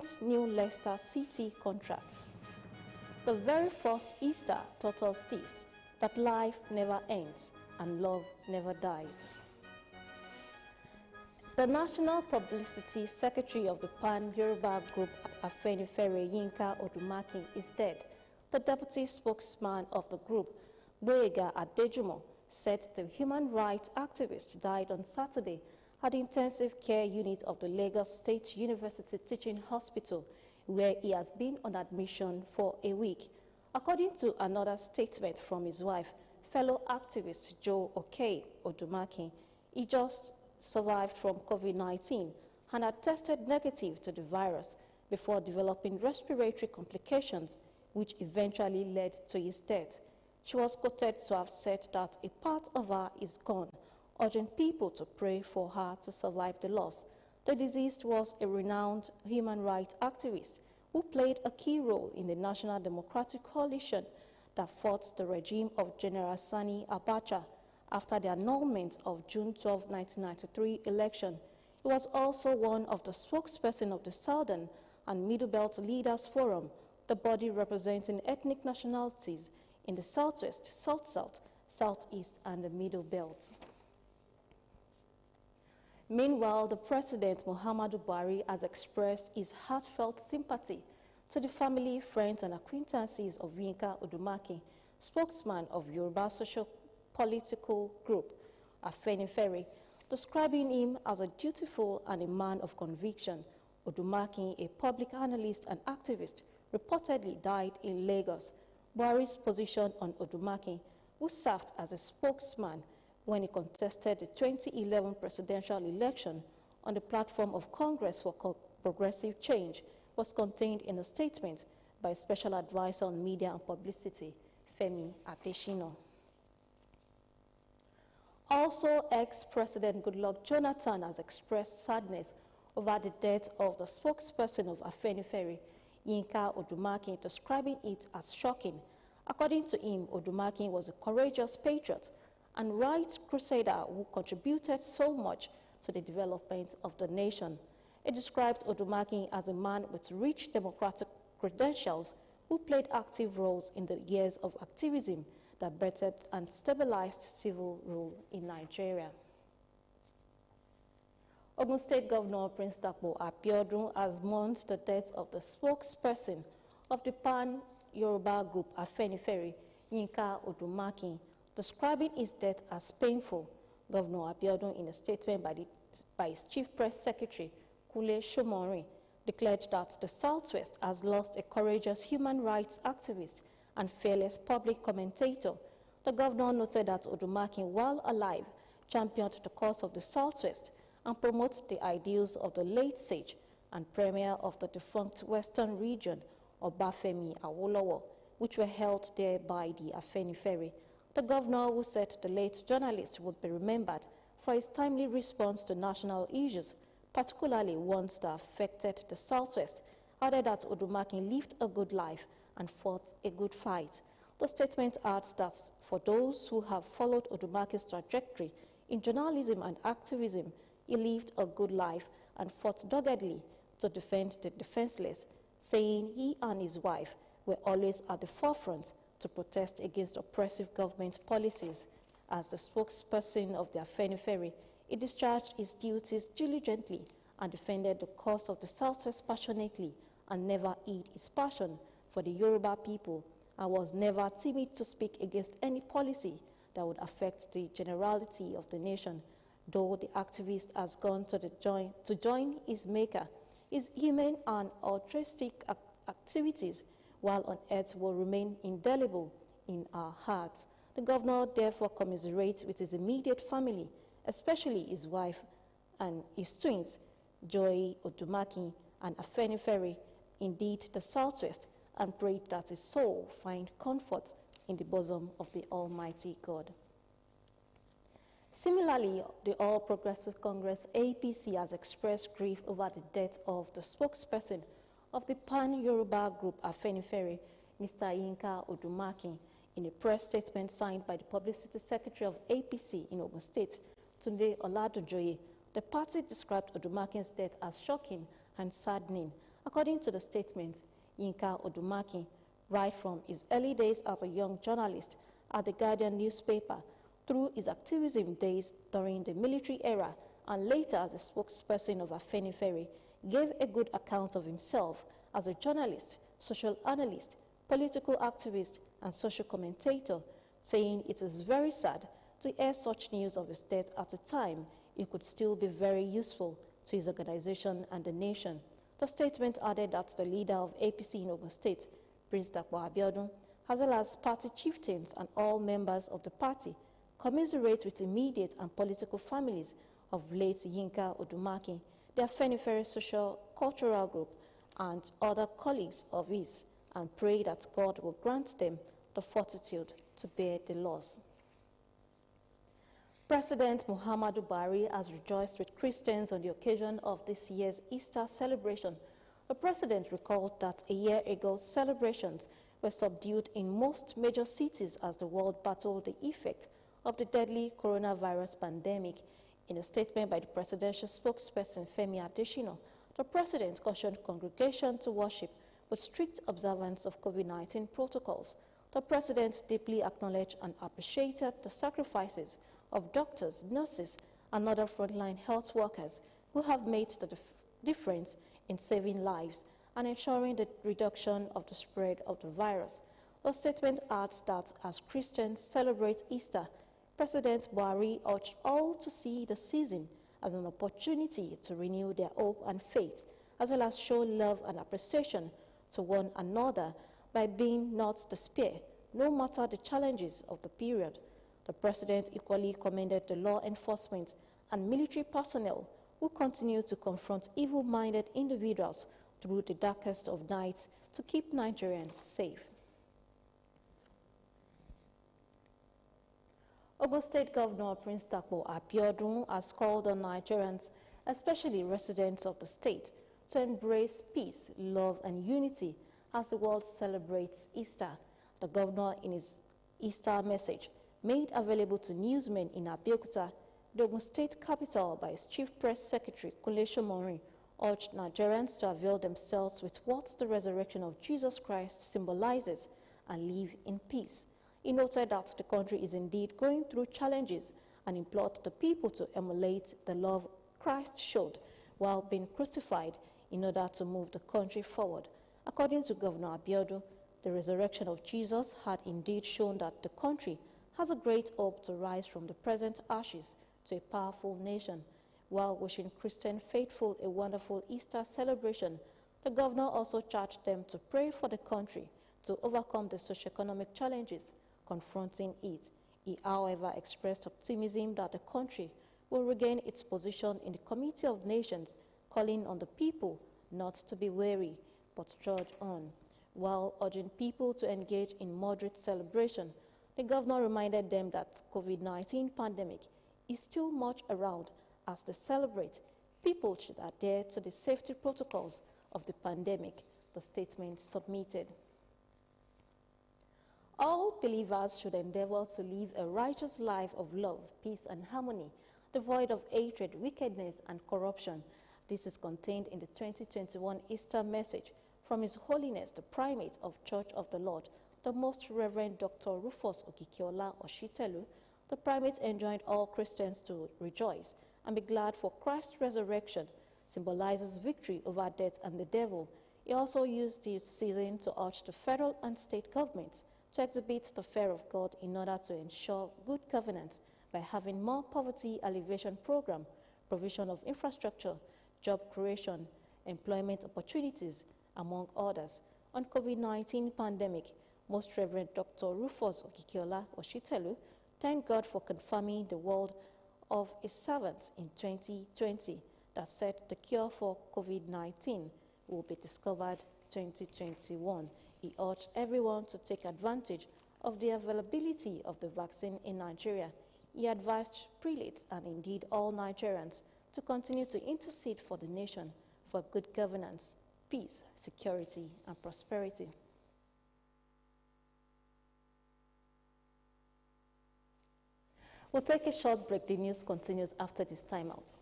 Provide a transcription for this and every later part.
10th new Leicester City contract. The very first Easter taught us this, that life never ends and love never dies. The National Publicity Secretary of the Pan-Yoruba Group, Afenifere Yinka Odumaki, is dead. The deputy spokesman of the group, Boyega Adejumo, said the human rights activist died on Saturday at the intensive care unit of the Lagos State University Teaching Hospital, where he has been on admission for a week. According to another statement from his wife, fellow activist Joe Okey Odumaki, he just survived from COVID-19 and had tested negative to the virus before developing respiratory complications, which eventually led to his death. She was quoted to have said that a part of her is gone, urging people to pray for her to survive the loss. The deceased was a renowned human rights activist who played a key role in the National Democratic Coalition that fought the regime of General Sani Abacha after the annulment of June 12, 1993 election. He was also one of the spokespersons of the Southern and Middle Belt Leaders Forum, the body representing ethnic nationalities in the Southwest, South-South, Southeast, and the Middle Belt. Meanwhile, the President, Muhammadu Buhari, has expressed his heartfelt sympathy to the family, friends, and acquaintances of Yinka Odumaki, spokesman of Yoruba socio-political group, Afenifere, describing him as a dutiful and a man of conviction. Odumaki, a public analyst and activist, reportedly died in Lagos. Buhari's position on Odumaki, who served as a spokesman when he contested the 2011 presidential election on the platform of Congress for Progressive Change, was contained in a statement by Special Advisor on Media and Publicity, Femi Adesina. Also, ex-President Goodluck Jonathan has expressed sadness over the death of the spokesperson of Afenifere, Yinka Odumaki, describing it as shocking. According to him, Odumaki was a courageous patriot and rights crusader who contributed so much to the development of the nation. He described Odumaki as a man with rich democratic credentials who played active roles in the years of activism that bettered and stabilized civil rule in Nigeria. Ogun State Governor Prince Dapo Abiodun has mourned the death of the spokesperson of the Pan-Yoruba Group, Afenifere, Yinka Odumaki, describing his death as painful. Governor Abiodun, in a statement by his Chief Press Secretary, Kule Shomori, declared that the Southwest has lost a courageous human rights activist and fearless public commentator. The governor noted that Odumaki, while alive, championed the cause of the Southwest and promoted the ideals of the late sage and premier of the defunct Western region, Obafemi Awolowo, which were held there by the Afenifere. The governor, who said the late journalist would be remembered for his timely response to national issues, particularly ones that affected the Southwest, added that Odumaki lived a good life and fought a good fight. The statement adds that for those who have followed Odumaki's trajectory in journalism and activism, he lived a good life and fought doggedly to defend the defenseless, saying he and his wife were always at the forefront to protest against oppressive government policies. As the spokesperson of the Afenifere, he discharged his duties diligently and defended the cause of the Southwest passionately and never hid his passion for the Yoruba people, and was never timid to speak against any policy that would affect the generality of the nation. Though the activist has gone to join his maker, his human and altruistic activities while on earth will remain indelible in our hearts. The governor therefore commiserates with his immediate family, especially his wife and his twins, Joy Odumaki and Afenifere, indeed the Southwest, and prayed that his soul find comfort in the bosom of the Almighty God. Similarly, the All Progressive Congress APC has expressed grief over the death of the spokesperson of the Pan-Yoruba Group Afenifere, Mr. Yinka Odumaki. In a press statement signed by the Publicity Secretary of APC in Ogun State, Tunde Oladojoye, the party described Odumaki's death as shocking and saddening According to the statement, Yinka Odumaki, right from his early days as a young journalist at the Guardian newspaper, through his activism days during the military era and later as a spokesperson of Afenifere, gave a good account of himself as a journalist, social analyst, political activist, and social commentator, saying it is very sad to hear such news of his death at a time it could still be very useful to his organization and the nation. The statement added that the leader of APC in Ogun State, Prince Dapo Abiodun, as well as party chieftains and all members of the party, commiserate with immediate and political families of late Yinka Odumaki, the Afenifere Social Cultural Group, and other colleagues of his, and pray that God will grant them the fortitude to bear the loss. President Muhammadu Buhari has rejoiced with Christians on the occasion of this year's Easter celebration. The president recalled that a year ago celebrations were subdued in most major cities as the world battled the effect of the deadly coronavirus pandemic. In a statement by the presidential spokesperson Femi Adesina, the president cautioned congregations to worship with strict observance of COVID-19 protocols. The president deeply acknowledged and appreciated the sacrifices of doctors, nurses, and other frontline health workers who have made the difference in saving lives and ensuring the reduction of the spread of the virus. The statement adds that as Christians celebrate Easter, President Buhari urged all to see the season as an opportunity to renew their hope and faith, as well as show love and appreciation to one another by being not despair, no matter the challenges of the period. The president equally commended the law enforcement and military personnel who continue to confront evil-minded individuals through the darkest of nights to keep Nigerians safe. Ogun State Governor Prince Dapo Abiodun has called on Nigerians, especially residents of the state, to embrace peace, love, and unity as the world celebrates Easter. The governor, in his Easter message, made available to newsmen in Abeokuta, the Ogun State capital, by his Chief Press Secretary, Kunle Shomori, urged Nigerians to avail themselves with what the resurrection of Jesus Christ symbolizes and live in peace. He noted that the country is indeed going through challenges and implored the people to emulate the love Christ showed while being crucified in order to move the country forward. According to Governor Abiodun, the resurrection of Jesus had indeed shown that the country has a great hope to rise from the present ashes to a powerful nation. While wishing Christian faithful a wonderful Easter celebration, the governor also charged them to pray for the country to overcome the socioeconomic challenges confronting it. He, however, expressed optimism that the country will regain its position in the Committee of Nations, calling on the people not to be weary, but trudge on. While urging people to engage in moderate celebration, the governor reminded them that COVID-19 pandemic is still much around. As they celebrate, people should adhere to the safety protocols of the pandemic, the statement submitted. All believers should endeavor to live a righteous life of love, peace, and harmony, devoid of hatred, wickedness, and corruption. This is contained in the 2021 Easter message from His Holiness the Primate of Church of the Lord, the Most Reverend Dr. Rufus Okikiola Oshitelu. The Primate enjoined all Christians to rejoice and be glad, for Christ's resurrection symbolizes victory over death and the devil. He also used this season to urge the federal and state governments to exhibit the fear of God in order to ensure good governance by having more poverty alleviation program, provision of infrastructure, job creation, employment opportunities, among others. On COVID-19 pandemic, Most Reverend Dr. Rufus Okikiola Oshitelu thanked God for confirming the word of His servants in 2020 that said the cure for COVID-19 will be discovered 2021. He urged everyone to take advantage of the availability of the vaccine in Nigeria. He advised prelates and indeed all Nigerians to continue to intercede for the nation for good governance, peace, security, and prosperity. We'll take a short break. The news continues after this timeout.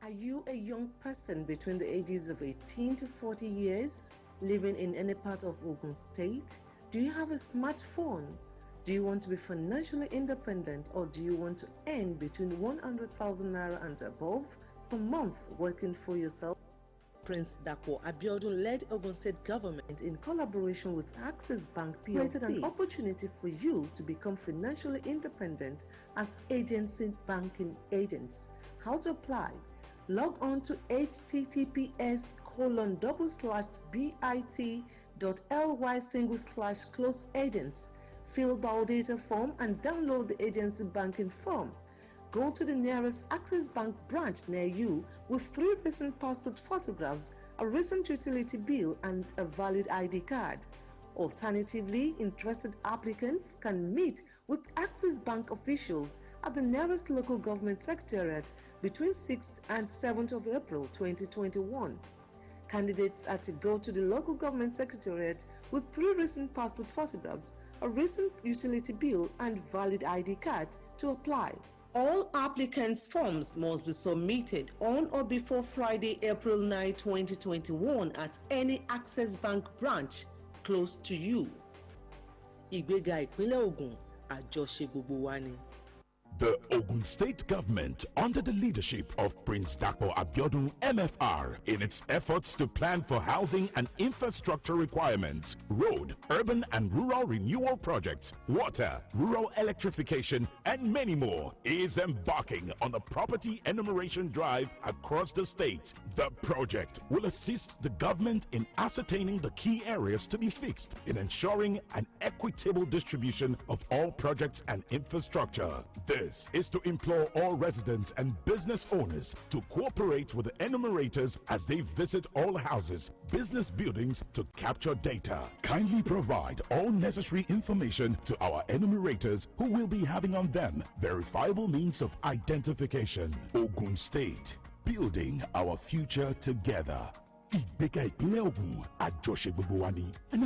Are you a young person between the ages of 18 to 40 years, living in any part of Ogun State? Do you have a smartphone? Do you want to be financially independent, or do you want to earn between 100,000 naira and above per month working for yourself? Prince Dapo Abiodun led Ogun State government in collaboration with Access Bank PLC created an opportunity for you to become financially independent as agency banking agents. How to apply? Log on to https://bit.ly/close-agents, fill biodata form and download the agency banking form. Go to the nearest Access Bank branch near you with 3 recent passport photographs, a recent utility bill and a valid ID card. Alternatively, interested applicants can meet with Access Bank officials at the nearest local government secretariat between 6th and 7th of April 2021. Candidates are to go to the local government secretariat with 3 recent passport photographs, a recent utility bill and valid ID card to apply. All applicants' forms must be submitted on or before Friday, April 9, 2021 at any Access Bank branch close to you. Ìgbéga ìpínlẹ̀ Ògùn, àjọṣe gbogbo wa ni. The Ogun State government, under the leadership of Prince Dapo Abiodun MFR, in its efforts to plan for housing and infrastructure requirements, road, urban and rural renewal projects, water, rural electrification, and many more, is embarking on a property enumeration drive across the state. The project will assist the government in ascertaining the key areas to be fixed in ensuring an equitable distribution of all projects and infrastructure. This is to implore all residents and business owners to cooperate with the enumerators as they visit all houses, business buildings to capture data. Kindly provide all necessary information to our enumerators, who will be having on them verifiable means of identification. Ogun State, building our future together. Ìgbéga ìpínlẹ̀ Ògùn, àjọṣe gbogbo wa ni.